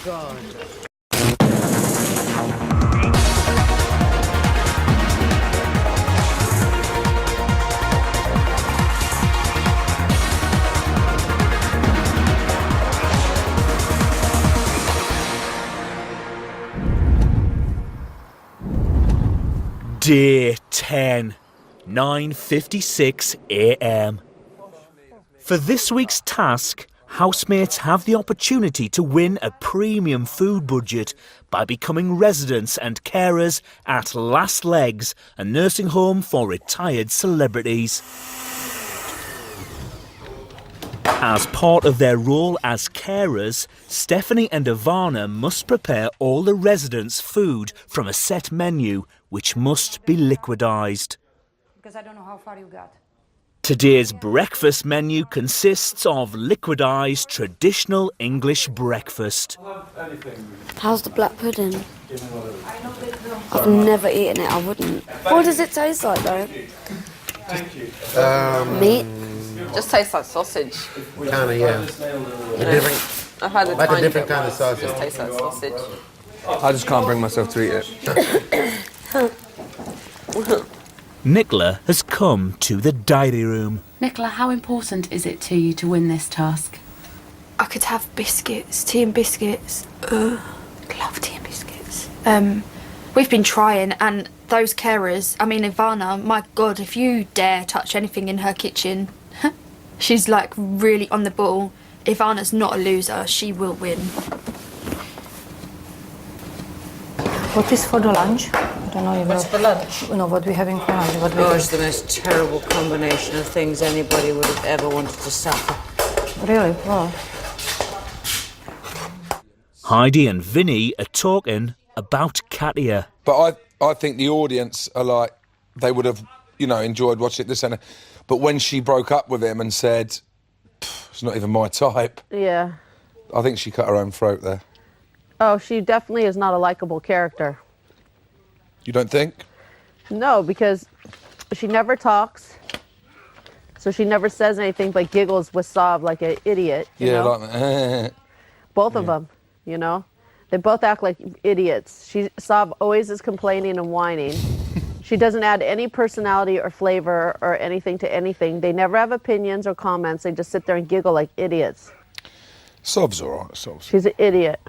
God. Day 10, 9:56 a.m. For this week's task, housemates have the opportunity to win a premium food budget by becoming residents and carers at Last Legs, a nursing home for retired celebrities. As part of their role as carers, Stephanie and Ivana must prepare all the residents' food from a set menu, which must be liquidised. Because I don't know how far you got. Today's breakfast menu consists of liquidised traditional English breakfast. How's the black pudding? I've never eaten it, I wouldn't. What does it taste like though? Meat? Just tastes like sausage. Kinda, yeah. I've had a Like a tiny different bit kind of once. sausage. Just tastes like sausage. I just can't bring myself to eat it. Nicola has come to the diary room. Nicola, how important is it to you to win this task? I could have biscuits, tea and biscuits. Love tea and biscuits. We've been trying, and those carers, I mean Ivana, my God, if you dare touch anything in her kitchen, she's like really on the ball. Ivana's not a loser, she will win. What is for the lunch? I don't know. What's for lunch? No, what we're having for lunch. What we Oh, it's the most terrible combination of things anybody would have ever wanted to suffer. Really? Well, Heidi and Vinny are talking about Katia. But I think the audience are like, they would have, enjoyed watching it this and but when she broke up with him and said, it's not even my type, Yeah. I think she cut her own throat there. Oh, she definitely is not a likable character. You don't think? No, because she never talks. So she never says anything but giggles with Saab like an idiot. you know? Like that. Both of them, They both act like idiots. Saab always is complaining and whining. She doesn't add any personality or flavor or anything to anything. They never have opinions or comments. They just sit there and giggle like idiots. Sob's all right, Sob's. She's an idiot.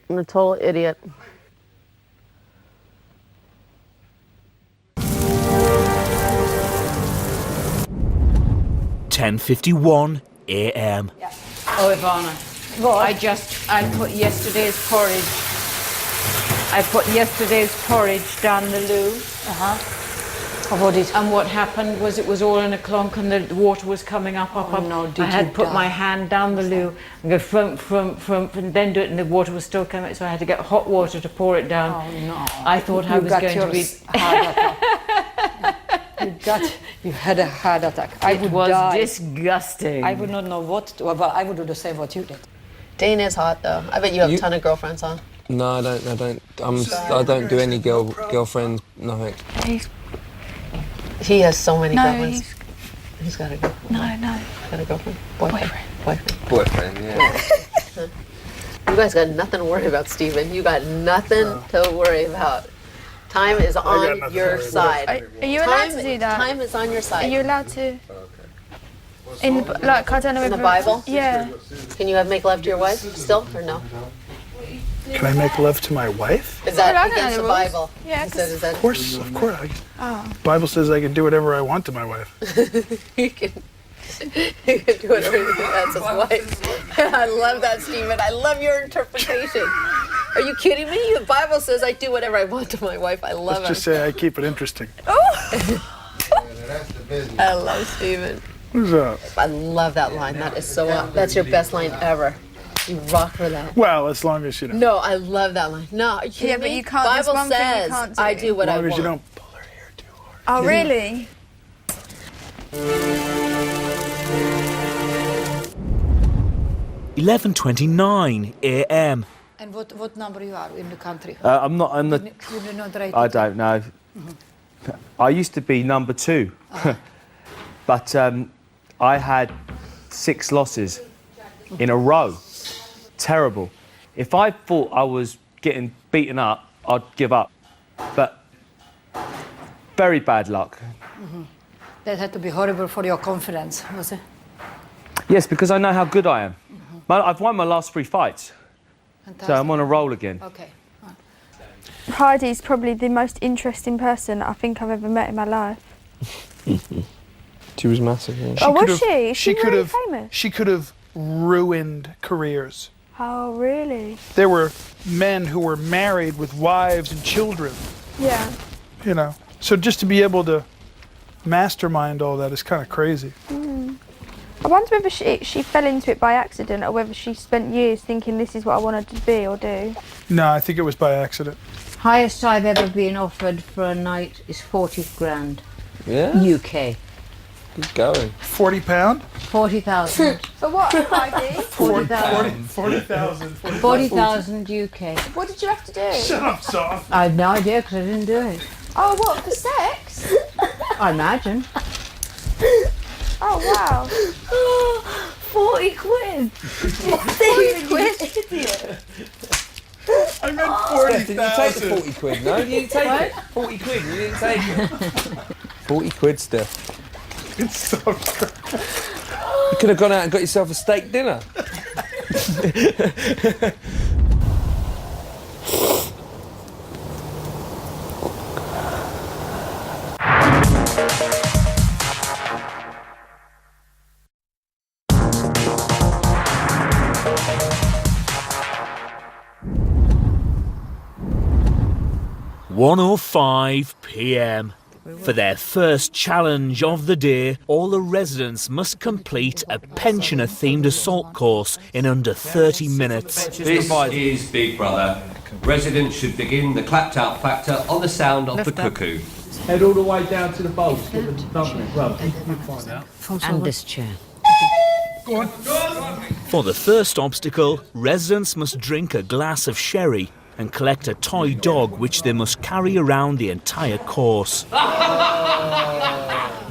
I'm a total idiot. (10:51 a.m. Oh, Ivana. I put yesterday's porridge. I put yesterday's porridge down the loo. And what happened was it was all in a clunk and the water was coming up. no, did I had you put die? my hand down the loo and go frump, and then do it, and the water was still coming, so I had to get hot water to pour it down. oh no. I thought I was going to be... You had a heart attack. I It would was die. disgusting. I would not know what to, well, I would do the same what you did. Dane is hot though. I bet you have a ton of girlfriends, huh? No, I don't. I don't do any girlfriends, nothing. He has so many No, girlfriends. He's got a girlfriend. No. Got a girlfriend? Boyfriend. Boyfriend, yeah. You guys got nothing to worry about, Steven. You got nothing to worry about. Time is on your side. Are you allowed to do that? Time is on your side. Are you allowed to? In like I don't know. In the Bible? Yeah. Can you make love to your wife still or no? Can I make love to my wife? Is that Well, I don't know against the the rules. Bible? Yeah, Is that- is that- Of course. Bible says I can do whatever I want to my wife. You can do whatever you think that's his wife. I love that, Steven. I love your interpretation. Are you kidding me? The Bible says I do whatever I want to my wife. I love Let's it. just say I keep it interesting. I love Steven. What's up? I love that line. That is so. That's your best line ever. You rock for that. Well, as long as you don't. No, I love that line. No, are you kidding Yeah, but me? you can't- there's Bible one thing you says can't do. I do what As I long as want. you don't pull her hair too hard. Oh really? 11:29 a.m. And what number you are in the country? I'm not. I'm the. You do not rate I it. don't know. I used to be number 2, but I had 6 losses in a row. Terrible. If I thought I was getting beaten up, I'd give up. But very bad luck. That had to be horrible for your confidence, was it? Yes, because I know how good I am. I've won my last 3 fights. Fantastic. So I'm on a roll again. Okay. Heidi's probably the most interesting person I think I've ever met in my life. She was massive. Yeah. Oh, was she? Is she could really have. famous? She could have ruined careers. Oh, really? There were men who were married with wives and children. Yeah. You know, so just to be able to mastermind all that is kind of crazy. I wonder whether she fell into it by accident or whether she spent years thinking this is what I wanted to be or do. No, I think it was by accident. Highest I've ever been offered for a night is 40 grand. Yeah? UK. Good going. £40? 40,000. For what, Heidi? 40,000. 40,000 UK. What did you have to do? Shut up, Soft. I had no idea because I didn't do it. Oh, what, for sex? I imagine. Oh, wow. 40 quid. 40 quid? Idiot. I meant Steph, did you take the 40 quid? No, you didn't take it. 40 quid, you didn't take it. 40 quid, Steph. It's so good. You could have gone out and got yourself a steak dinner. (1:05 p.m). For their first challenge of the day, all the residents must complete a pensioner-themed assault course in under 30 minutes. This is Big Brother. Residents should begin the clapped-out factor on the sound of the cuckoo. Head all the way down to the bowl. Get the dumpling. Well, you find out. And this chair. Go on. For the first obstacle, residents must drink a glass of sherry and collect a toy dog which they must carry around the entire course.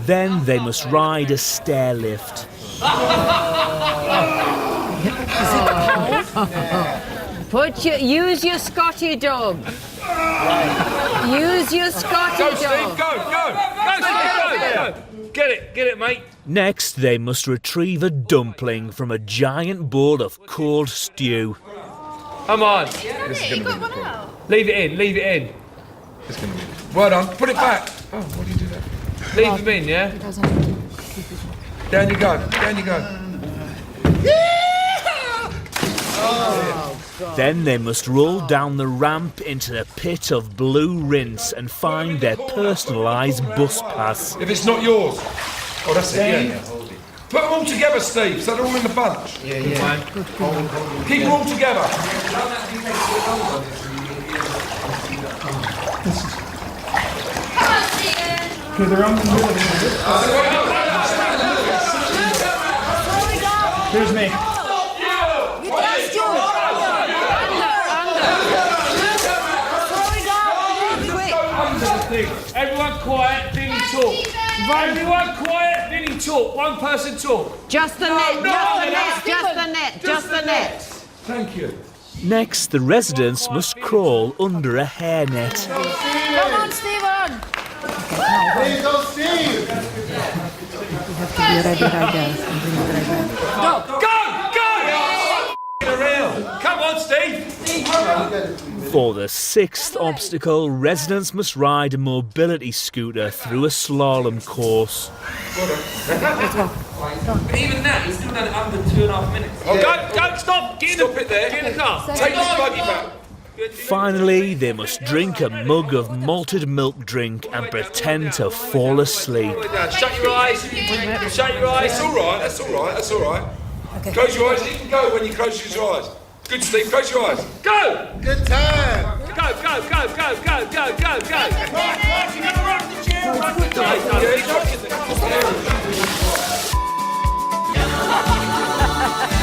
Then they must ride a stair lift. Use your Scotty dog. Use your Scotty dog. Steve, go! Get it, mate. Next, they must retrieve a dumpling from a giant bowl of cold stew. Come on. Leave it in. It's going to be. Well done. Put it back. Oh, why do you do that? Leave them in, yeah? Down you go. Then they must roll down the ramp into the pit of blue rinse and find their personalised bus pass. If it's not yours. Oh, that's it, yeah. Put them all together, Steve, so they're all in the bunch. Yeah. Keep them all together. Okay, they're on the middle. Here's me. Everyone quiet, Vinny talk. Everyone quiet, Vinny talk. One person talk. Just the net. Thank you. Next, the residents must crawl under a hairnet. Come on, Stephen! Hey, go, Steve! Go! Come on, Steve! For the sixth obstacle, residents must ride a mobility scooter through a slalom course. Even that, he's still done it under 2.5 minutes. Oh, go, stop! Get in the car. Take this buggy back. Finally, they must drink a mug of malted milk drink and pretend to fall asleep. Shut your eyes. Shut your eyes. That's all right. Okay. Close your eyes. You can go when you close your eyes. Good, Steve. Close your eyes. Go! Good time! Go! Come on, you gotta rock the chair. Rock the chair.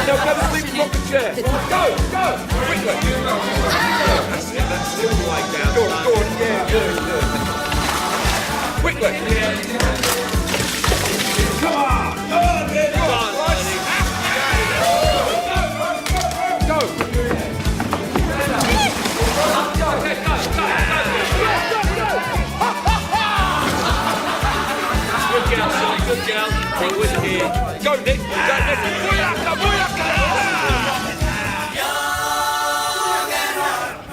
No, go to sleep and rock the chair. Go! Quickly. That's it. Like that. Go on. Yeah, good. Quickly. Come on. Go. Go, Nick. Go, Nick. Booyaka, booyaka.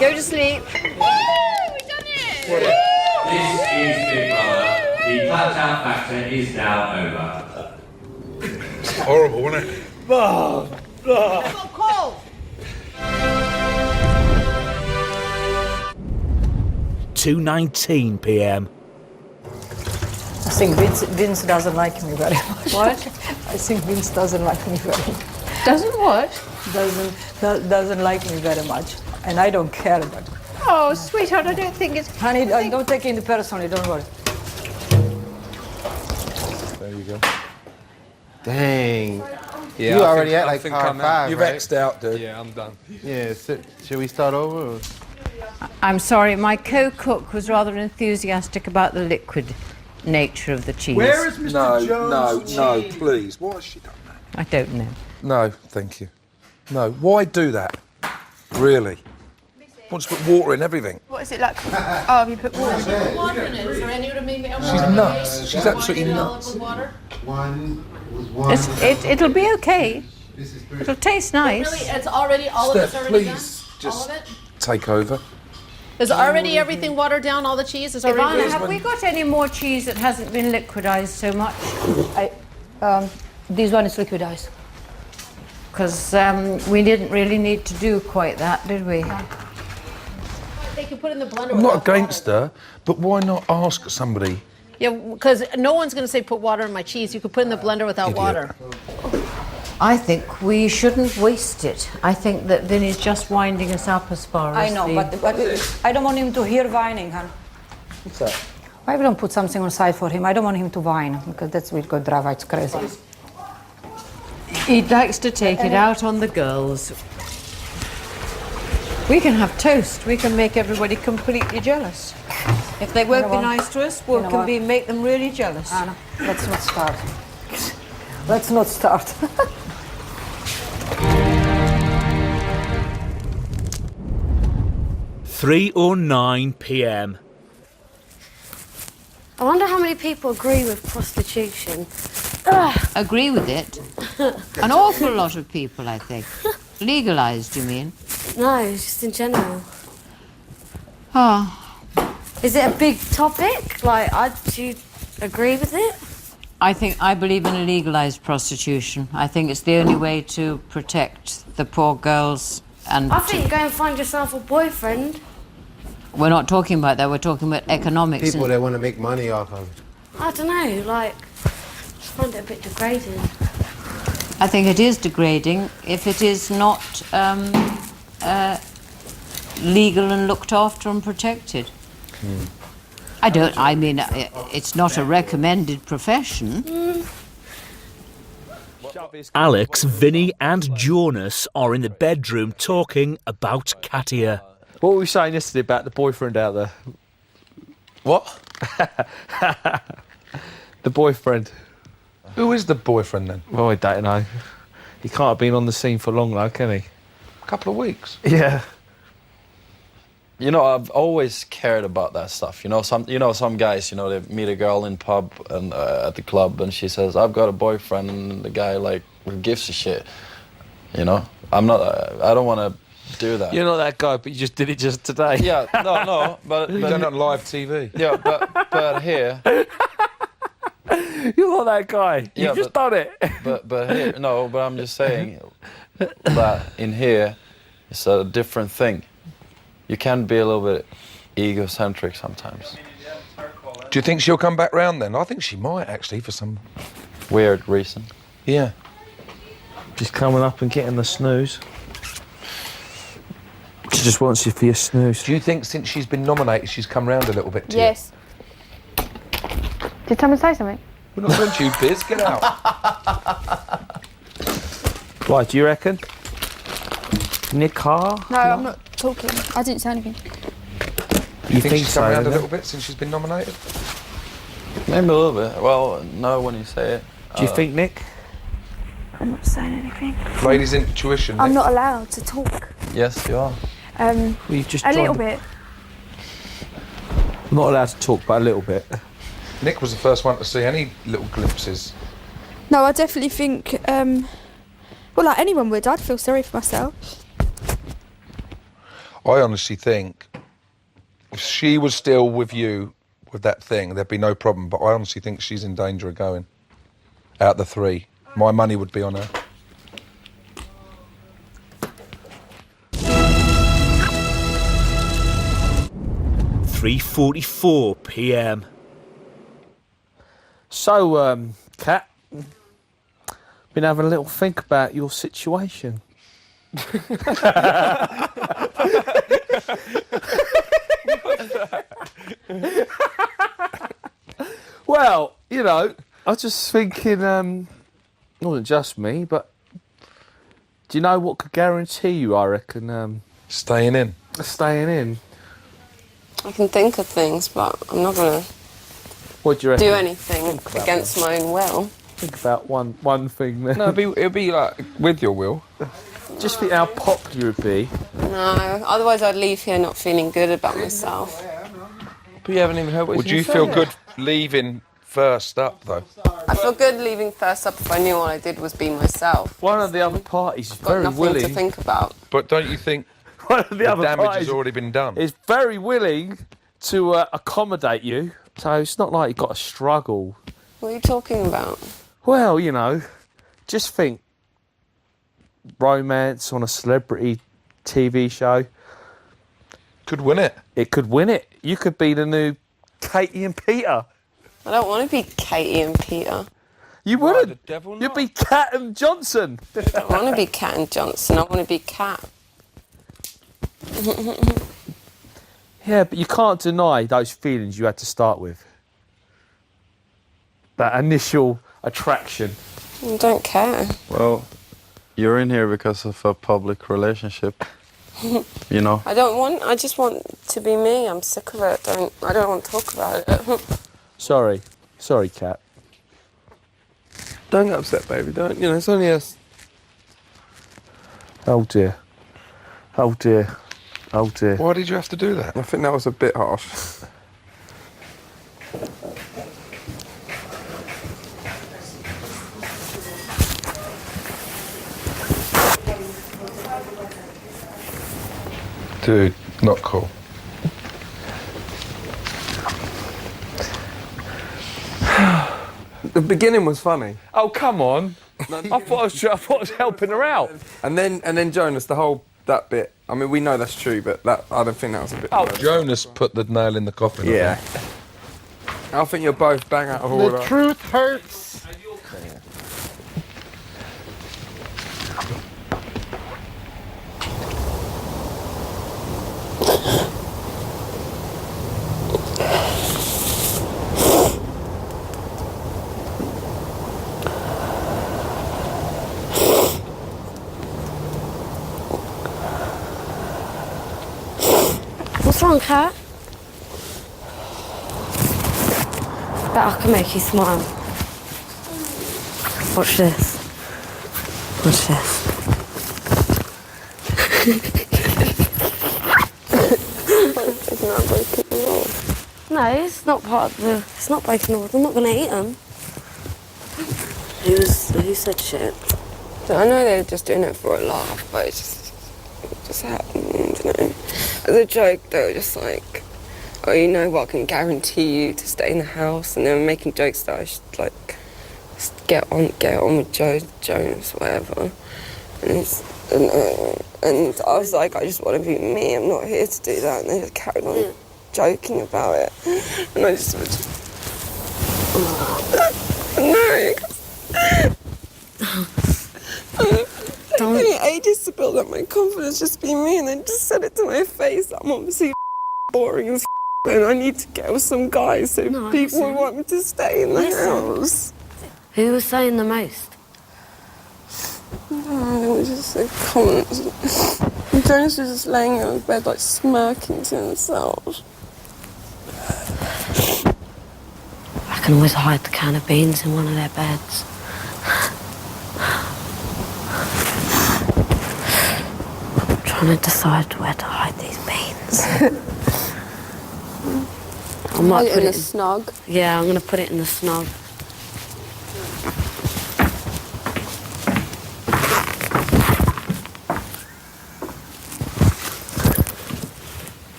Go to sleep. This is Big Brother. The clapped out factor is now over. It's horrible, isn't it? Oh, oh. 2:19 p.m. I think Vince doesn't like me very much. What? I think Vince doesn't like me very much. Doesn't what? Doesn't like me very much. And I don't care about it. Oh, sweetheart, I don't think it's... Honey, don't take it personally, don't worry. There you go. Dang. Yeah, you I already think- at I like think par I'm out. five, You've right? X'd out, dude. Yeah, I'm done. Yeah, should we start over? Or? I'm sorry, my co-cook was rather enthusiastic about the liquid nature of the cheese. Where is Mr. Jones? No, please. Why has she done that? I don't know. No, thank you. No, why do that? Really? Wants to put water in everything. What is it like? Oh, have you put water? Water in it. Is there any other maybe? She's nuts. She's absolutely nuts. It'll be okay. It'll taste nice. Really, it's already all of it's Steph, already please, done. just All of it. take over. Is already everything watered down? All the cheese is already. Ivana, have we got any more cheese that hasn't been liquidized so much? This one is liquidized. Because we didn't really need to do quite that, did we? They can put in the blender. I'm not against her, but why not ask somebody? Yeah, because no one's going to say put water in my cheese. You could put in the blender without water. I think we shouldn't waste it. I think that Vinny's just winding us up as far as I know, but I don't want him to hear whining, hon. What's that? Why don't put something on the side for him? I don't want him to whine, because that's what will drive us crazy. He likes to take it out on the girls. We can have toast. We can make everybody completely jealous. If they won't be nice to us, we can make them really jealous. Anna, let's not start. Let's not start. 3:09 p.m. I wonder how many people agree with prostitution. Agree with it? An awful lot of people, I think. Legalised, you mean? No, just in general. Oh. Is it a big topic? Like, do you agree with it? I believe in legalised prostitution. I think it's the only way to protect the poor girls and... I think go and find yourself a boyfriend. We're not talking about that, we're talking about economics. People that want to make money off of it. I don't know, like, I find it a bit degrading. I think it is degrading if it is not legal and looked after and protected. I mean, it's not a recommended profession. Alex, Vinny and Jonas are in the bedroom talking about Katia. What were we saying yesterday about the boyfriend out there? What? The boyfriend. Who is the boyfriend then? Well, I don't know. He can't have been on the scene for long though, can he? A couple of weeks. Yeah. You know, I've always cared about that stuff. You know, some guys, they meet a girl in pub and at the club, and she says, "I've got a boyfriend," and the guy like gives a shit. You know, I don't want to do that. You're not that guy, but you just did it just today. Yeah, no, but You've done it on live TV. Yeah, but here. You're not that guy. Yeah, You've just done it. But here, no, but I'm just saying that in here, it's a different thing. You can be a little bit egocentric sometimes. Do you think she'll come back round then? I think she might actually, for some weird reason. Yeah. She's coming up and getting the snooze. She just wants you for your snooze. Do you think since she's been nominated, she's come round a little bit to you? Yes. Did someone say something? We're not going to you, Biz. Get out. Why, do you reckon? Nicar? No, I'm not talking. I didn't say anything. Do you think she's come round a then? little bit since she's been nominated? Maybe a little bit. Well, no, when you say it. Do you think, Nick? I'm not saying anything. Ladies' intuition. I'm Nick. not allowed to talk. Yes, you are. Well, you've just a little joined- bit. I'm not allowed to talk, but a little bit. Nick was the first one to see any little glimpses. No, I definitely think, well, like anyone would, I'd feel sorry for myself. I honestly think if she was still with you with that thing, there'd be no problem. But I honestly think she's in danger of going. Out the three, my money would be on her. £3:44 p.m. So, Kat, been having a little think about your situation. Well, you know, I was just thinking, it wasn't just me, but do you know what could guarantee you, I reckon? Staying in. Staying in. I can think of things, but I'm not going to What do you reckon? do anything against my own will. Think about one thing then. No, it'll be like with your will. Just think how popular it'd be. No, otherwise I'd leave here not feeling good about myself. But you haven't even heard what Would you feel good leaving first up, though? I feel good leaving first up if I knew all I did was be myself. One of the other parties is Got very nothing willing. to think about. But don't you think One of the other damage parties has already been done? is very willing to accommodate you, so it's not like you've got to struggle. What are you talking about? Well, you know, just think romance on a celebrity TV show. Could win it. It could win it. You could be the new Katie and Peter. I don't want to be Katie and Peter. You wouldn't. You'd be Kat and Johnson. I don't want to be Kat and Johnson. I want to be Kat. Yeah, but you can't deny those feelings you had to start with. That initial attraction. I don't care. Well, you're in here because of a public relationship. You know. I just want to be me. I'm sick of it. I don't want to talk about it. Sorry, Kat. Don't get upset, baby. Don't. You know, it's only us. Oh dear. Oh dear. Oh dear. Why did you have to do that? I think that was a bit harsh. Dude, not cool. The beginning was funny. Oh come on! I thought I was helping her out. And then Jonas, that bit. I mean, we know that's true, but I don't think that was a bit. Oh, Jonas put the nail in the coffin. Yeah. I think you're both bang out of order. The truth hurts. What's wrong, Kat? Bet I can make you smile. Watch this. Watch this. It's not breaking the rules. No, it's not part of the... It's not breaking the rules. I'm not going to eat them. Who said shit? So I know they're just doing it for a laugh, but it just happened, you know. As a joke, they were just like, oh, you know what, I can guarantee you to stay in the house. And they were making jokes that I should, like, just get on with Jonas, whatever. And I was like, I just want to be me. I'm not here to do that. And they just carried on joking about it. And I just was no. It took me ages to build up my confidence, just be me, and then just said it to my face. I'm obviously boring as and I need to get with some guys so people will want me to stay in the house. Who was saying the most? No, it was just like comments. And Jonas was just laying on his bed, like smirking to himself. I can always hide the can of beans in one of their beds. I'm trying to decide where to hide these beans. I might put it in the snog. Yeah, I'm going to put it in the snog.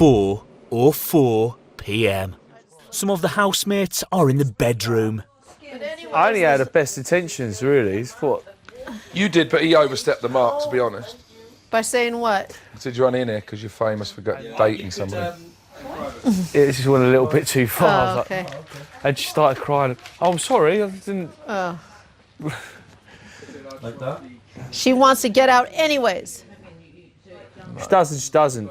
4 or 4 p.m. Some of the housemates are in the bedroom. I only had the best intentions, really. It's what? You did, but he overstepped the mark, to be honest. By saying what? He said you're only in here because you're famous for dating somebody. It just went a little bit too far. I Oh, was okay. and she started crying. Oh, I'm sorry, I didn't... Oh. Like that? She wants to get out anyways. She doesn't, she doesn't.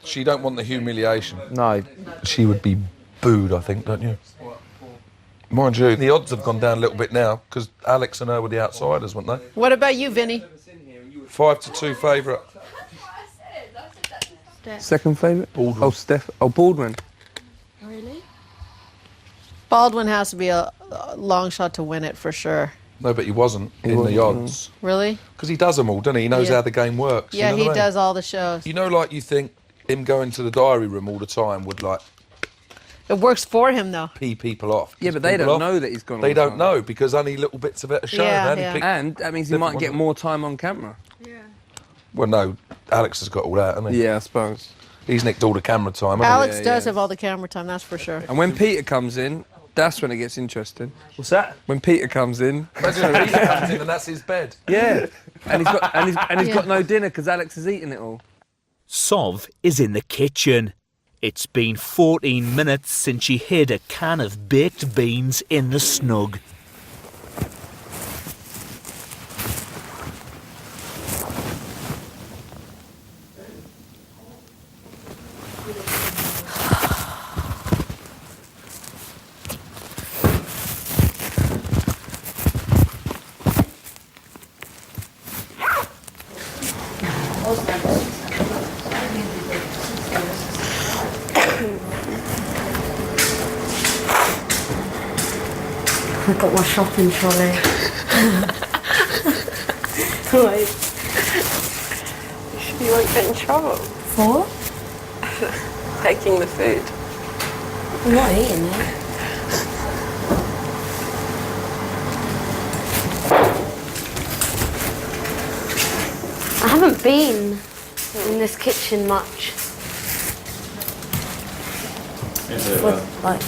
She don't want the humiliation. No. She would be booed, I think, don't you? Mind you, the odds have gone down a little bit now because Alex and her were the outsiders, weren't they? What about you, Vinny? 5-2 favourite. Second favourite? Baldwin. Oh, Steph. Oh, Baldwin. Really? Baldwin has to be a long shot to win it for sure. No, but he wasn't in the odds. Really? Because he does them all, doesn't he? He knows Yeah. how the game works. Yeah, you know he what I mean? does all the shows. You know, like you think him going to the diary room all the time would like It works for him though. pee people off. Yeah, but they People don't off. know that he's gone. They all the don't time. know because only little bits of it are shown. Yeah, and he yeah. picked And that means he different might get ones. more time on camera. Well, no, Alex has got all that, hasn't he? Yeah, I suppose. He's nicked all the camera time, hasn't Alex Yeah, does yeah. have all the camera time, that's for sure. And when Peter comes in, that's when it gets interesting. What's that? When Peter comes in. he? Imagine if Peter comes in and that's his bed. Yeah. And he's got Yeah. got no dinner because Alex has eaten it all. Sov is in the kitchen. It's been 14 minutes since she hid a can of baked beans in the snug. I got my shopping trolley. Right. You won't get in trouble. For? Taking the food. I'm not eating it. I haven't been in this kitchen much. Like,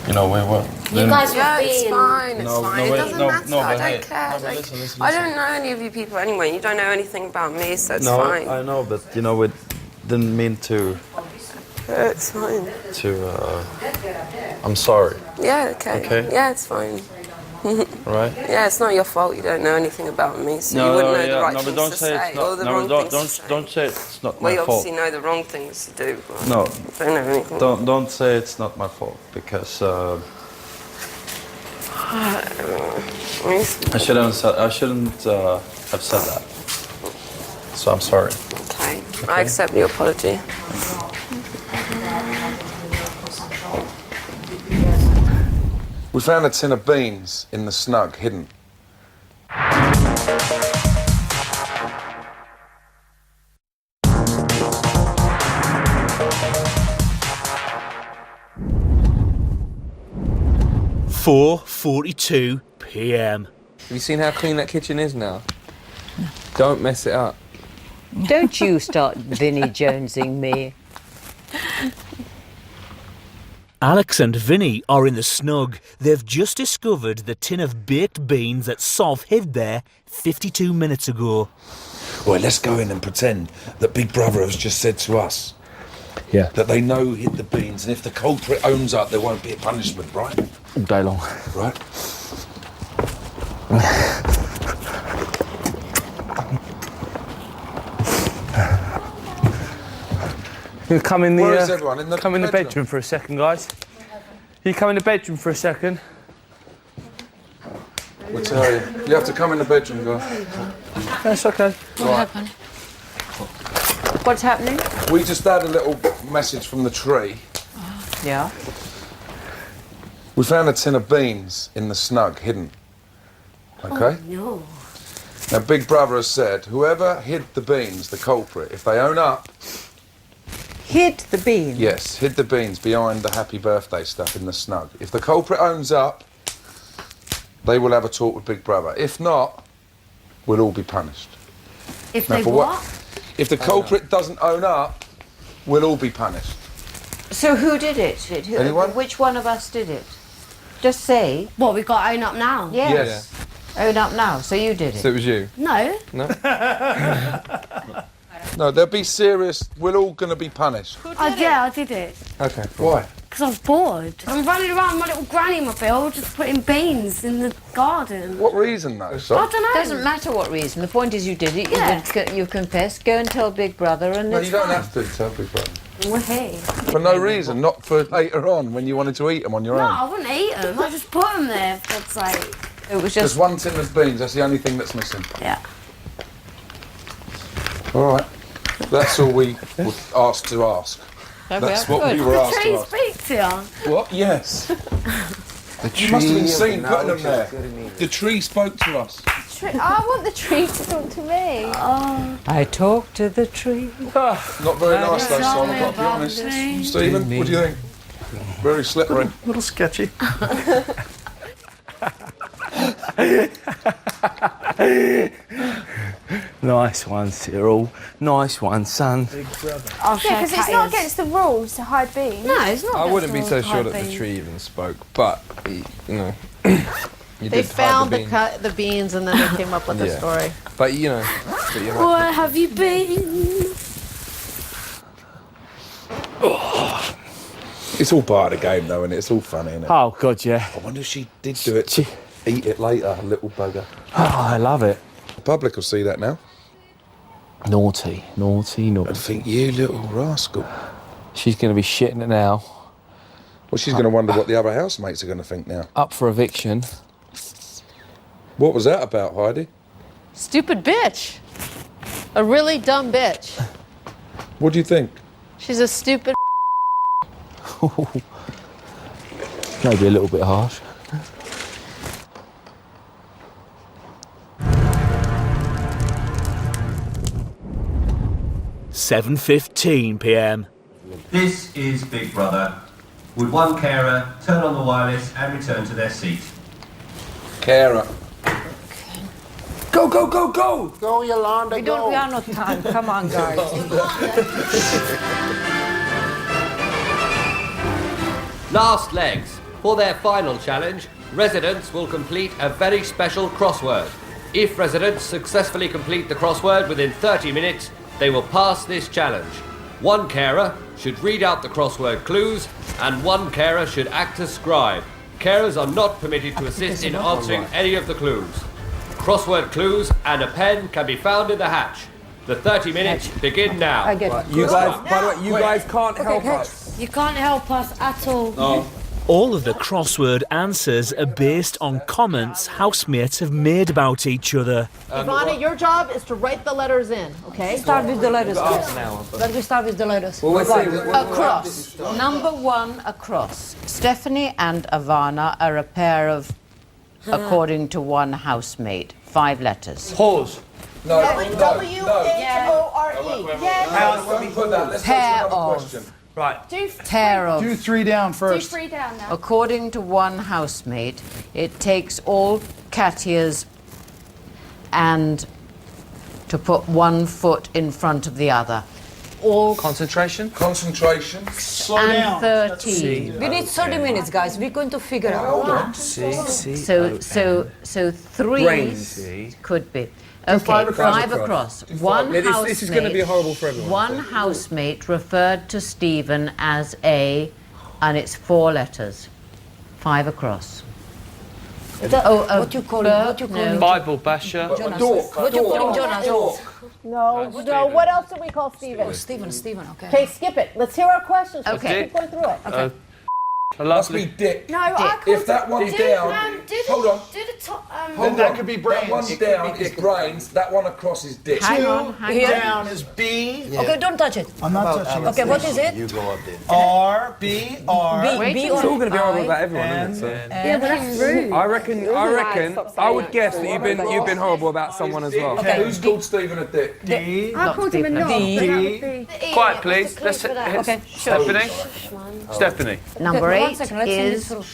You know, we were. you guys Yeah, were it's being... fine, it's No, fine. no, It wait, doesn't no, matter. no, I but hey, don't care. no, but Like, listen, I don't know any of you people anyway. You don't know anything about me, so it's No, fine. I know, but you know, we didn't mean to. It's fine. I'm sorry. Yeah, okay. Okay. Yeah, it's fine. Right? Yeah, it's not your fault. You don't know anything about me, so you wouldn't know the right no, but things don't to say say it's or not. the No, wrong don't, things to say. don't say it's not Well, my you fault. obviously know the wrong things to do. But No. you don't know anything. Don't say it's not my fault because I shouldn't have said that. So I'm sorry. Okay. I accept your apology. We found a tin of beans in the snug, hidden. (4:42 p.m) Have you seen how clean that kitchen is now? Don't mess it up. Don't you start Vinnie Jonesing me. Alex and Vinny are in the snug. They've just discovered the tin of baked beans that Sov hid there 52 minutes ago. Well, let's go in and pretend that Big Brother has just said to us that they know who hid the beans, and if the culprit owns up, there won't be a punishment, right? All day long. Right? You come in the Where is everyone? In the come in the bedroom? bedroom for a second, guys. You come in the bedroom for a second. We'll tell you. You have to come in the bedroom, guys. That's okay. What happened? What's happening? We just had a little message from the tree. Yeah. We found a tin of beans in the snug, hidden. Okay? No. Now, Big Brother has said, whoever hid the beans, the culprit, if they own up, Hid the bean. yes, hid the beans behind the happy birthday stuff in the snug. If the culprit owns up, they will have a talk with Big Brother. If not, we'll all be punished. If Now, they for what? If the culprit doesn't own up, we'll all be punished. So who did it? Anyone? Which one of us did it? Just say. What, we got to own up now? Yes. Own up now. So you did it. So it was you? No. No? No, they'll be serious. We're all going to be punished. Yeah, I did it. Okay. Why? Because I was bored. I'm running around my little granny mobile just putting beans in the garden. What reason, though? I don't know. Doesn't matter what reason. The point is you did it. Yeah. You confessed. Go and tell Big Brother, and No, it's you don't fine. have to tell Big Brother. Well, hey. For no reason, not for later on when you wanted to eat them on your No, own. I wouldn't eat them. I just put them there. It's like... It was There's just. one tin of beans, that's the only thing that's missing. Yeah. All right. That's all we were asked to ask. That's what we were The asked tree to ask. speak to you. What? Yes. You must have been seen putting them there. The tree spoke to us. I want the tree to talk to me. Oh. I talked to the tree. Not very nice though, Simon, I've got to be honest. Stephen, what do you think? Very slippery. A little sketchy. Nice one, Cyril. Nice one, son. I'll Yeah, share because it's not Katya's. against the rules to hide beans. No, it's not. I against wouldn't the be so rules to sure hide that the beans. tree even spoke, but, you know, you They did found hide the the beans and then they came up with the Yeah. story. But, you know, Where have you been? It's all part of the game though, and it's all funny, isn't it? Oh, God, yeah. I wonder if she did do it to eat it later, little bugger. Oh, I love it. The public will see that now. Naughty, naughty, naughty. And think, you little rascal. She's going to be shitting it now. Well, she's going to wonder what the other housemates are going to think now. Up for eviction. What was that about, Heidi? Stupid bitch. A really dumb bitch. What do you think? She's a stupid. Maybe a little bit harsh. £7:15 This is Big Brother. Would one carer turn on the wireless and return to their seat? Carer. Go, go, go, go! Go, Yolanda, We are not time. Come on, guys. Last legs. For their final challenge, residents will complete a very special crossword. If residents successfully complete the crossword within 30 minutes, they will pass this challenge. One carer should read out the crossword clues, and one carer should act as scribe. Carers are not permitted to assist in answering any of the clues. Crossword clues and a pen can be found in the hatch. The 30 minutes begin now. I get it. You guys, by the way, you guys can't help us. You can't help us at all. All of the crossword answers are based on comments housemates have made about each other. Ivana, your job is to write the letters in, okay? Start with the letters, guys. Let me start with the letters. Well, let's see. Across. Number one, across. Stephanie and Ivana are a pair of, according to one housemate, 5 letters. Pause. No, W-H-O-R-E. Let's put that. Let's Pair go to another of. question. Right. Pair of. Do 3 down Do first. 3 down now. According to one housemate, it takes all Katya's and to put one foot in front of the other. All Concentration? Concentration. Slow and down. 13. We need 30 minutes, guys. We're going to figure out. So 3 Brain. could be. Okay, 5 across. One housemate. This is going to be horrible for everyone. One housemate referred to Stephen as a, and it's 4 letters. 5 across. What you call him? What you call him? Bible basher. What you call him, Jonas? No, what else do we call Steven? Stephen, okay. Okay, skip it. Let's hear our questions. Let's Okay. keep going through it. A Must be lovely. Dick. No, I can't. If that one's down, hold on. Do the top. Hold that on. could be That brains. one's down is brains. That one across is Dick. Hang on, hang on. Down is B. Okay, don't touch it. I'm not touching Okay, what is it? You go up there. R, B, R. B It's all going to be horrible I. about everyone, isn't it? Yeah, but that's rude. I reckon. I would guess that you've been horrible about someone as well. Okay. Who's called Stephen a Dick? D. I called him a knob, but that would be. Quiet, please. Let's Okay. Stephanie. Stephanie. Number Okay, 8 1 second, let's sing is this through.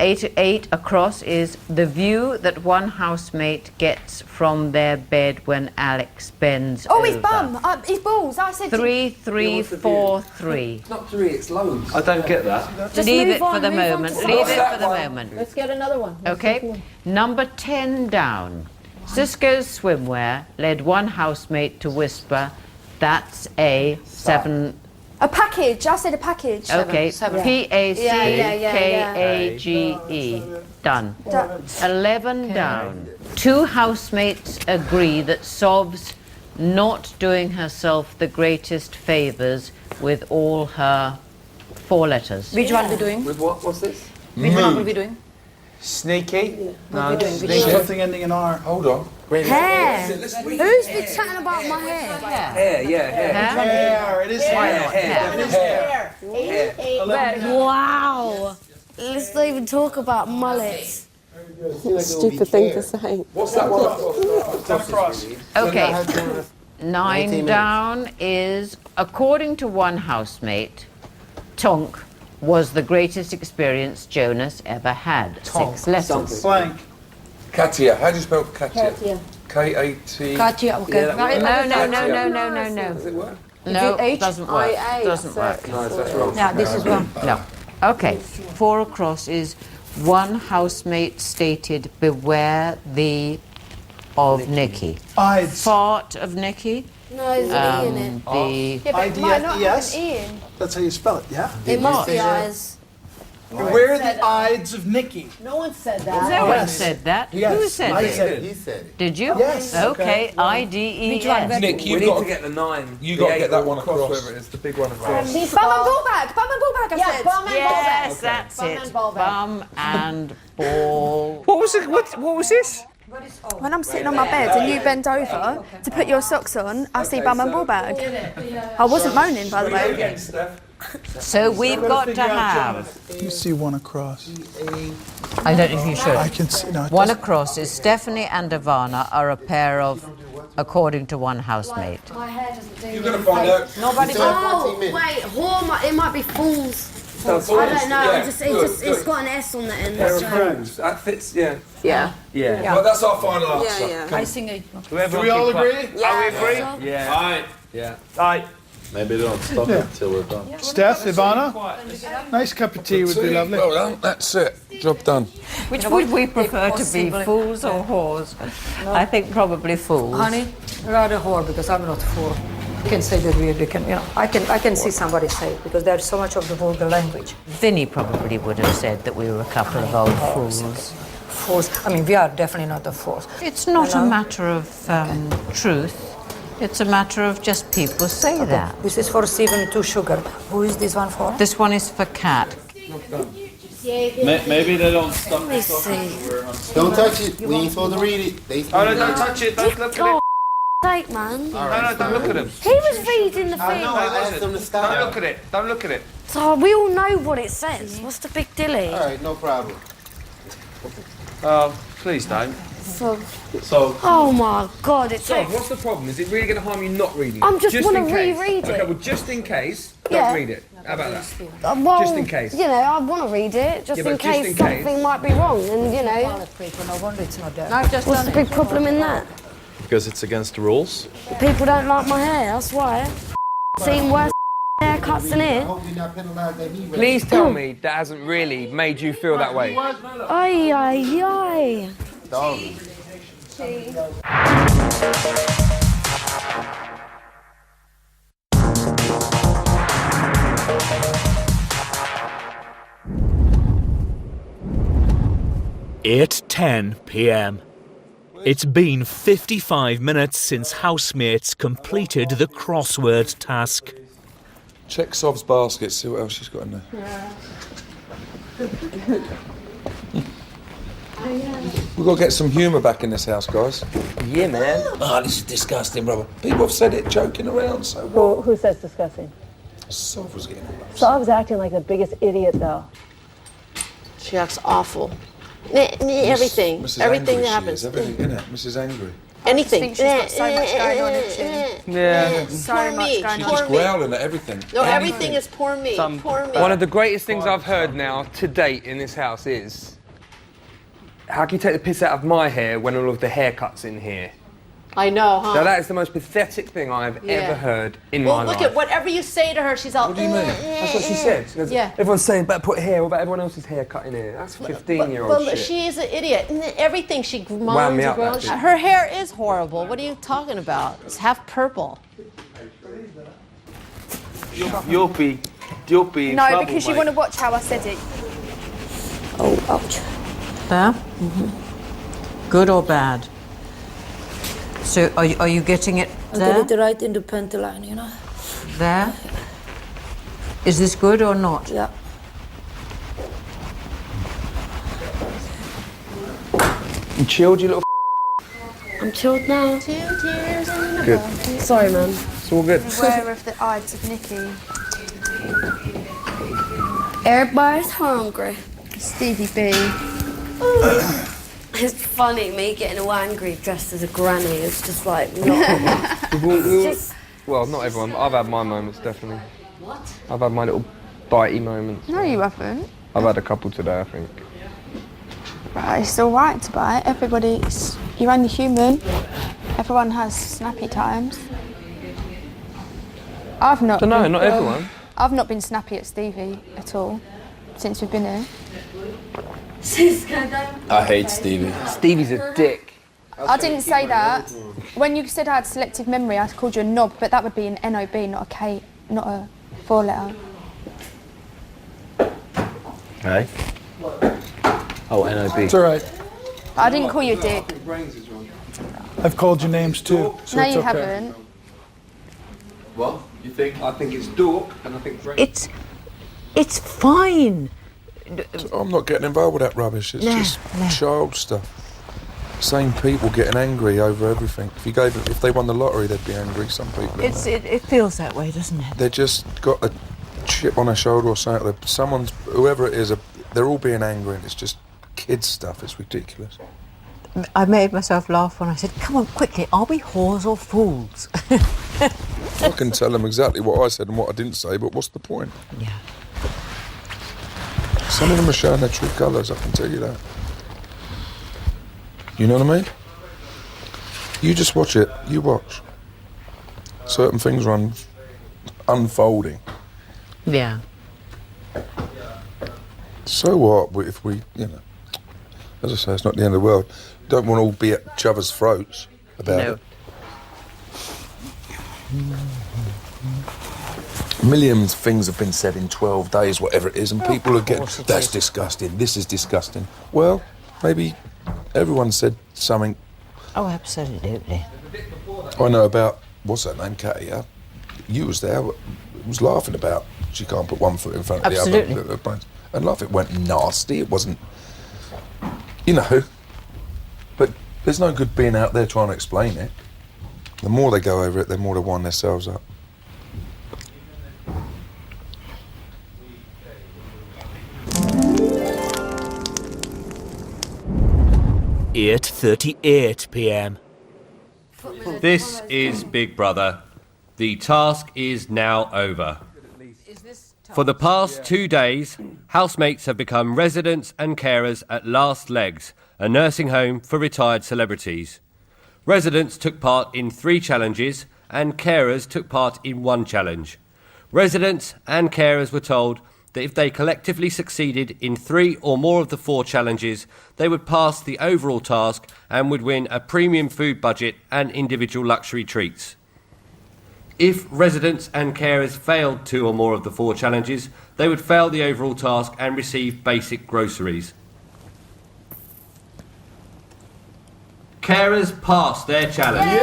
8 across is the view that one housemate gets from their bed when Alex bends Oh, over. his bum. His balls. I said 3, 3, 4, 3. It's not 3, it's loads. I don't get that. Just Leave move it on, for the move on moment. to Leave something. it for the moment. Let's get another one. Okay. Number 10 down. Cisco's swimwear led one housemate to whisper, "That's a 7." A package. I said a package. Okay. P-A-C-K-A-G-E. Done. 11 down. 2 housemates agree that Sob's not doing herself the greatest favours with all her 4 letters. Which one are we doing? With what? What's this? Which one will we doing? Sneaky? No, There's something ending in R. Hold on. Hair. Who's been chatting about my hair? Hair, yeah, hair. Hair. It is hair. Hair. It is hair. Wow. Let's not even talk about mullets. Stupid thing to say. What's that one? Okay. 9 down is, according to one housemate, Tonk was the greatest experience Jonas ever had. 6 letters. Blank. Katia. How do you spell Katia? Katia. K-A-T. Katia, okay. No. Does it work? No, H? doesn't work. I-A, Doesn't work. No, that's wrong. Yeah, this is one. No. Okay. 4 across is one housemate stated, "Beware thee of Nikki." Ides. Fart of Nikki. No, there's an E in it. The Yeah, but it might not have I-D-S? an E in. That's how you spell it, yeah? It must be eyes. Beware the Ides of Nikki. No one said No that. one said that. Yes, Who said I it? said it. He said it. Did you? Yes. Okay. I-D-E-S. Nick, We you've need got to get the 9. you the got to 8 get that or one across. Whatever it is, the big one across. Bum and ball bag. Bum and ball bag. I Yeah, said. bum and ball bag. Yes, that's Bum it. and ball bag. Bum and ball. What was it? What was this? When I'm sitting on my bed and you bend over to put your socks on, I see bum and ball bag. I wasn't moaning, by the way. So we've got to have. You see one across. I don't know if you should. I can see. No, it One doesn't. across is Stephanie and Ivana are a pair of, according to one housemate. My hair doesn't do You're going to find out. Nobody. Oh, wait, it might be fools. I don't know. Yeah, It's got an S on the end. Pair of so- fools. That fits, yeah. Yeah. Yeah. Well, that's our final answer. Yeah. I think it. Whoever Do we all keep agree? Are we agree? Yeah. Aye. Yeah. Aye. Maybe don't stop it till we're done. Steph, Ivana, nice cup of tea would be lovely. Well done. That's it. Job done. Which would we prefer to be, fools or whores? I think probably fools. Honey, rather whore because I'm not fool. You can say that we can, I can see somebody say it because there's so much of the vulgar language. Vinny probably would have said that we were a couple of old fools. Fools. I mean, we are definitely not the fools. It's not a matter of truth. It's a matter of just people say that. This is for 7-2 sugar. Who is this one for? This one is for Kat. Maybe they don't stop. Let me see. Don't touch it. We ain't supposed to read it. They Oh no! Don't touch it! Don't look at it! Sake, man. No, don't look at him. He was reading the thing. know. I asked them to stop. Don't look at it. Don't look at it. So we all know what it says. What's the big dilly? All right, no problem. Oh, please don't. So, So, oh my God, it's So, what's the problem? Is it really going to harm you not reading it? I'm just wanna in case. reread it. Okay, well, just in case, Yeah. don't read it. How about that? well, Just in case. You know, I want to read it just Yeah, in but just case in something case. might be wrong, and you know, No wonder it's not there. I've just what's the big problem in that? because it's against the rules. People don't like my hair. That's why. Seen worse haircuts than here. Hope you're not penalized that he read. Please tell me that hasn't really made you feel that way. Ay, ay, ay. It's 10 p.m. It's been 55 minutes since housemates completed the crossword task. Check Sob's basket, see what else she's got in there. We've got to get some humour back in this house, guys. Yeah, man. Oh, this is disgusting, brother. People have said it joking around, so what? Who says disgusting? Sob was getting all Sob's acting like the biggest idiot, though. She acts awful. Everything. Mrs. Everything Angry that happens. She is, everything, innit? Mrs. Angry. Anything. I think she's got so much going on, isn't she? Yeah. So Poor much me. going She's on. just growling at everything. No, everything is poor me. Poor me. One of the greatest things I've heard now to date in this house is, how can you take the piss out of my hair when all of the haircuts in here? I know, huh? Now that is the most pathetic thing I've ever heard in my life. Well, look at whatever you say to her, she's all. What do you mean? That's what she said. She goes, Yeah. Everyone's saying better put hair. What about everyone else's hair cut in here? That's 15-year-old Well, shit. she's an idiot. Everything she Wound moans me and up, that groans. bitch. Her hair is horrible. What are you talking about? It's half purple. You'll be in No, trouble, because you mate. want to watch how I said it. Oh, ouch. There? Good or bad? So are you getting it I there? get it right in the panty line, you know? There? Is this good or not? Yeah. You chilled, you little I'm chilled now. 2 tears in a Good. bucket. Sorry, man. It's all good. Beware of the eyes of Nikki. Everybody's hungry. Stevie B. It's funny, me getting all angry dressed as a granny. It's just like, not. Well, not everyone. I've had my moments, definitely. What? I've had my little bitey moments. No, you haven't. I've had a couple today, I think. Right, it's all right to bite. You're only human. Everyone has snappy times. I've not. No, not everyone. I've not been snappy at Stevie at all since we've been here. I hate Stevie. Stevie's a dick. I didn't say that. When you said I had selective memory, I called you a knob, but that would be an NOB, not a K, not a 4-letter. Hey? Oh, NOB. It's all right. I didn't call you a dick. I've called you names too. So No, it's you okay. haven't. What? You think? I think it's dork, and I think It's fine. I'm not getting involved with that rubbish. It's just child stuff. Same people getting angry over everything. If they won the lottery, they'd be angry. Some people. It feels that way, doesn't it? They just got a chip on their shoulder or something. Whoever it is, they're all being angry, and it's just kids stuff. It's ridiculous. I made myself laugh when I said, "Come on, quickly, are we whores or fools?" I can tell them exactly what I said and what I didn't say, but what's the point? Yeah. Some of them are showing their true colours, I can tell you that. You know what I mean? You just watch it. You watch. Certain things are unfolding. Yeah. So what if we, as I say, it's not the end of the world. Don't want to all be at each other's throats about it. Millions of things have been said in 12 days, whatever it is, and people are getting, that's disgusting, this is disgusting. Well, maybe everyone said something. Oh, absolutely. I know about, what's that name, Catty? You was there, was laughing about she can't put one foot in front of the other. And laugh, it went nasty, it wasn't, but there's no good being out there trying to explain it. The more they go over it, the more they wind themselves up. (8:38 p.m). This is Big Brother. The task is now over. For the past 2 days, housemates have become residents and carers at Last Legs, a nursing home for retired celebrities. Residents took part in 3 challenges and carers took part in 1 challenge. Residents and carers were told that if they collectively succeeded in 3 or more of the 4 challenges, they would pass the overall task and would win a premium food budget and individual luxury treats. If residents and carers failed 2 or more of the 4 challenges, they would fail the overall task and receive basic groceries. Carers passed their challenge.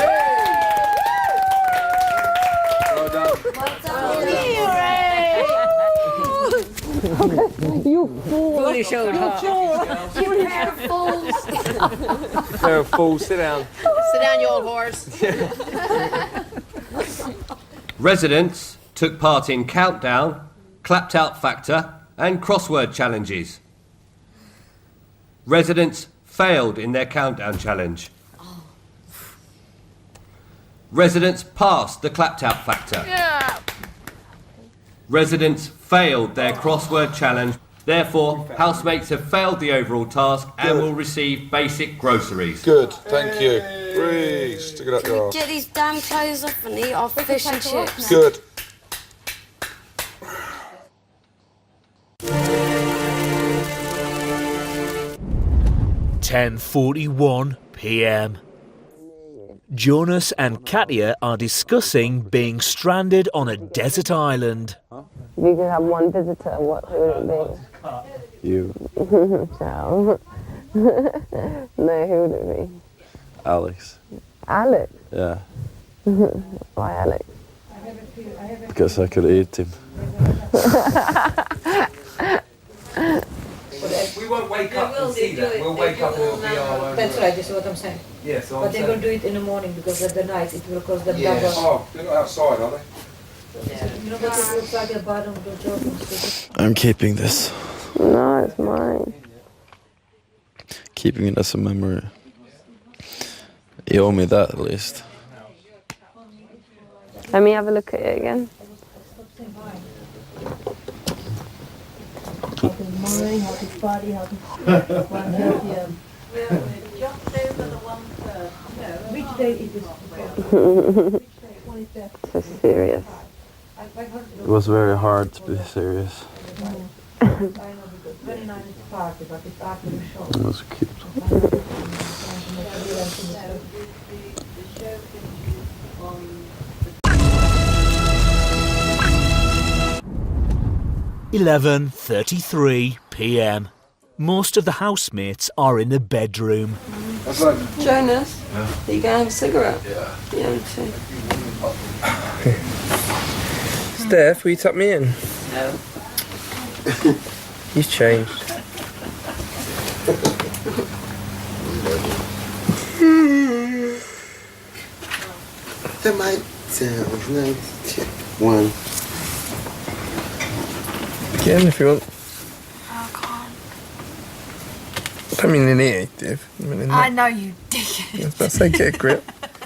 Well done. You fool! Really showed her. You pair of fools. Pair of fools, sit down. Sit down, you old horse. Residents took part in Countdown, Clapped Out Factor and Crossword challenges. Residents failed in their Countdown challenge. Residents passed the clap-tap factor. Yeah. Residents failed their crossword challenge. Therefore, housemates have failed the overall task and will receive basic groceries. Good, thank you. Breathe. Stick it up your arse. Get these damn clothes off and eat our fish and chips. Good. (10:41 p.m). Jonas and Katia are discussing being stranded on a desert island. If you could have one visitor, who would it be? You. Ciao. No, who would it be? Alex. Alex? Yeah. Why Alex? Because I could eat him. We won't wake up and see that. We'll wake up and it'll be our own. That's right, this is what I'm saying. Yeah, so But they will do it in the morning because at the night it will cost them double. Oh, they're not outside, are they? You know what it looks like at the bottom of the job? I'm keeping this. No, it's mine. Keeping it as a memory. You owe me that at least. Let me have a look at it again. Healthy mind, healthy body, healthy Which day is this? So serious. It was very hard to be serious. It was cute. (11:33 p.m). Most of the housemates are in the bedroom. Jonas, are you going to have a cigarette? Yeah, me too. Steph, will you tuck me in? No. He's changed. That might sound nice. One. Get in if you want. I mean in here, Div. I know you dig I was about to say, get a grip.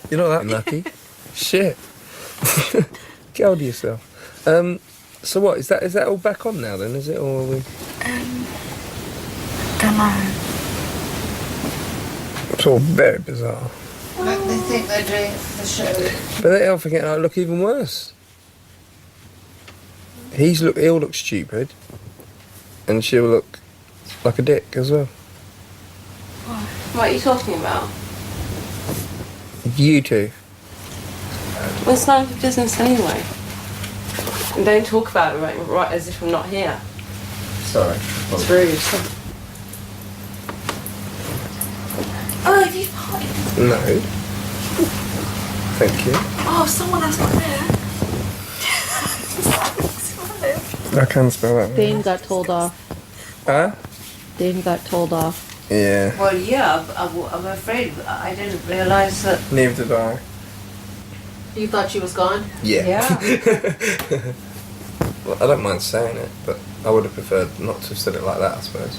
You're not that lucky. Shit. Get hold of yourself. So what, is that all back on now then, is it? Or are we... Don't know. It's all very bizarre. They think they're doing it for the show. But they are forgetting I look even worse. He'll look stupid. And she'll look like a dick as well. What are you talking about? You two. Well, it's none of your business anyway. And don't talk about it right as if I'm not here. Sorry. It's rude. Oh, have you farted? No. Thank you. Oh, someone else got there. I can spell that. Dane got told off. Huh? Dane got told off. Yeah. Well, yeah, I'm afraid I didn't realise that. Neither did I. You thought she was gone? Yeah. Well, I don't mind saying it, but I would have preferred not to have said it like that, I suppose.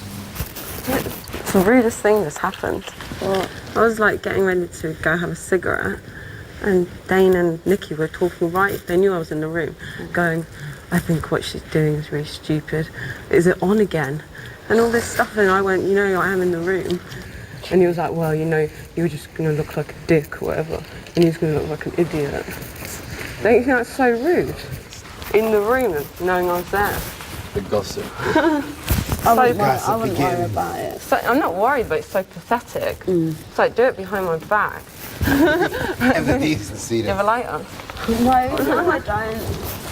It's the rudest thing that's happened. Well, I was like getting ready to go have a cigarette, and Dane and Nikki were talking they knew I was in the room, going, I think what she's doing is really stupid. Is it on again? And all this stuff, and I went, I am in the room. And he was like, well, you're just going to look like a dick or whatever, and he's going to look like an idiot. Don't you think that's so rude? In the room, knowing I was there. The gossip. I wouldn't worry about it. So, I'm not worried, but it's so pathetic. It's like, do it behind my back. Have the decency You have a to... lighter? No, I don't.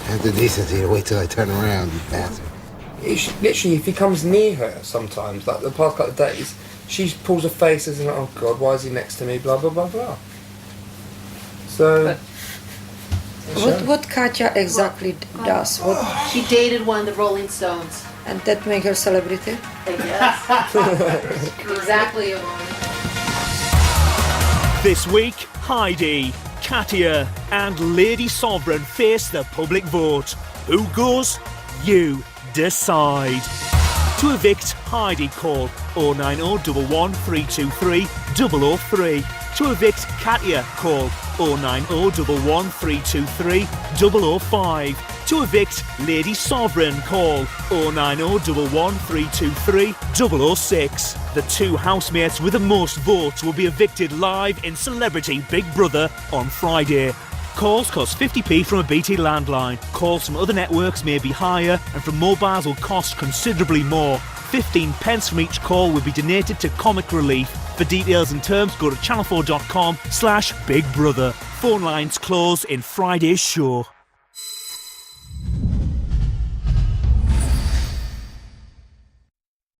Have the decency to wait till I turn around, you bastard. Literally, if he comes near her sometimes, like the past couple of days, she pulls her face as in, oh God, why is he next to me, blah, blah, blah, blah. So... What Katya exactly does? She dated one of the Rolling Stones. And that make her celebrity? Yes. Exactly. This week, Heidi, Katia and Lady Sovereign face the public vote. Who goes? You decide. To evict, Heidi call 090 11 323 003. To evict Katia, call 09011 005. To evict Lady Sovereign, call 09011 006. The 2 housemates with the most votes will be evicted live in Celebrity Big Brother on Friday. Calls cost 50p from a BT landline. Calls from other networks may be higher, and from mobiles will cost considerably more. 15 pence from each call will be donated to Comic Relief. For details and terms, go to channel4.com/Big Brother. Phone lines close in Friday's show.